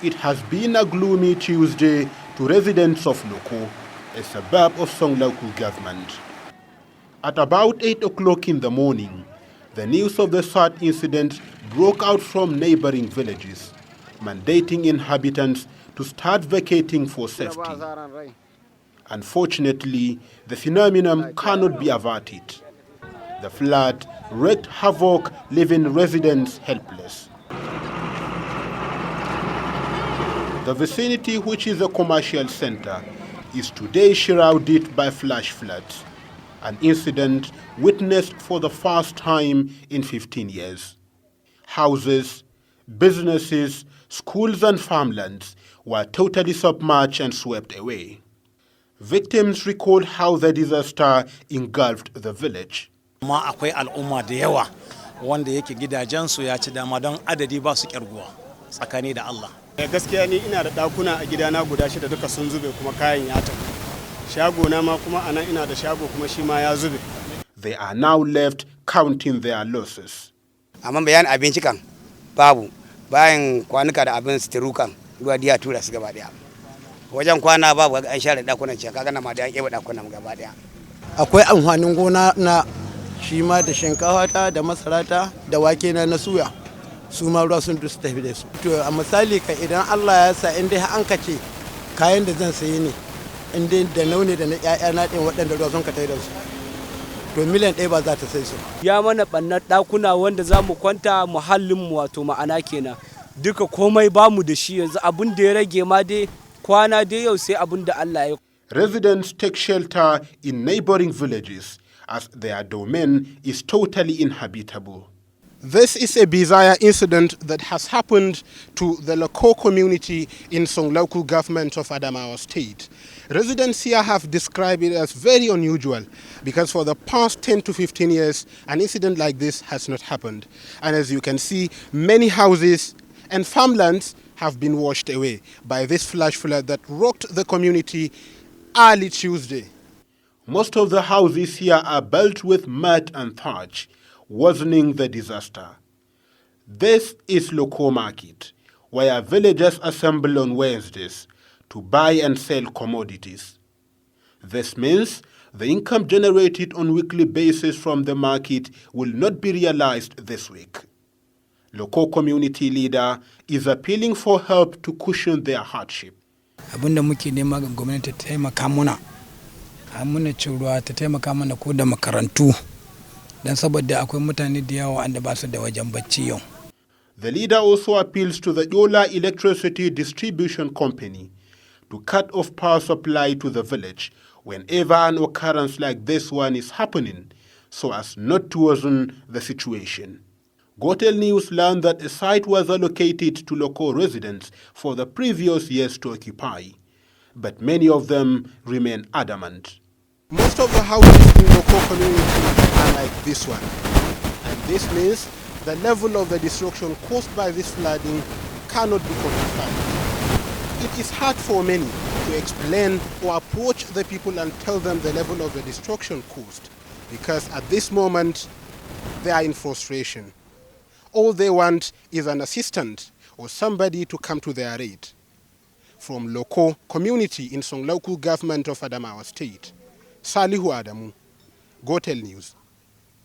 It has been a gloomy Tuesday to residents of Loko, a suburb of Song local government. At about 8 o'clock in the morning, the news of the sad incident broke out from neighboring villages, mandating inhabitants to start vacating for safety. Unfortunately, the phenomenon cannot be averted. The flood wreaked havoc, leaving residents helpless. The vicinity, which is a commercial center, is today shrouded by flash floods, an incident witnessed for the first time in 15 years. Houses, businesses, schools and farmlands were totally submerged and swept away. Victims recalled how the disaster engulfed the village. Akwai al'umma da yawa wanda yake gidajensu ya ci dama don adadi ba su kirguwa tsakani da Allah. Gaskiya ni ina da dakuna a gidana guda 6 duka sun zube kuma kayan ya tafi. Shago na ma kuma anan ina da shago kuma shi ma ya zube. They are now left counting their losses. Amma bayan abinci kan babu, bayan kwanuka da abin sitiru kan ruwa diya tura su gaba daya. Wajen kwana babu an share dakunan ce kaga na ma da an kebe dakunan gaba daya. Akwai amfanin gona na shi ma da shinkafa ta da masara ta da wake na suya. Su ma ruwa sun dusu tafi da su. To a misali ka idan Allah ya sa inda an kace kayan da zan sayi ne inda da nauni da na ƴaƴana din waɗanda ruwa sun ka tai da su. To miliyan 1 ba za ta sai su. Ya mana bannar ɗakuna wanda za mu kwanta muhallin mu wato ma'ana kenan. Duka komai bamu da shi yanzu abin da ya rage ma dai kwana dai yau sai abin da Allah ya. Residents take shelter in neighboring villages as their domain is totally inhabitable. This is a bizarre incident that has happened to the Loko community in Song local government of Adamawa state. Residents here have described it as very unusual because for the past 10 to 15 years, an incident like this has not happened. And as you can see, many houses and farmlands have been washed away by this flash flood that rocked the community early Tuesday. Most of the houses here are built with mud and thatch, worsening the disaster. This is Loko Market, where villagers assemble on Wednesdays to buy and sell commodities. This means the income generated on weekly basis from the market will not be realized this week. Loko community leader is appealing for help to cushion their hardship. Abinda muke nema ga gwamnati ta taimaka muna cin ruwa ta taimaka mana ko da makarantu dan saboda akwai mutane da yawa wanda ba su da wajen bacci yau. The leader also appeals to the Yola Electricity Distribution Company to cut off power supply to the village whenever an occurrence like this one is happening so as not to worsen the situation. Gotel News learned that a site was allocated to local residents for the previous years to occupy, but many of them remain adamant. Most of the houses in the local community are like this one, and this means the level of the destruction caused by this flooding cannot be quantified. It is hard for many to explain or approach the people and tell them the level of the destruction caused, because at this moment they are in frustration. All they want is an assistant or somebody to come to their aid. From Loko community in Song local government of Adamawa state, Salihu Adamu, Gotel News.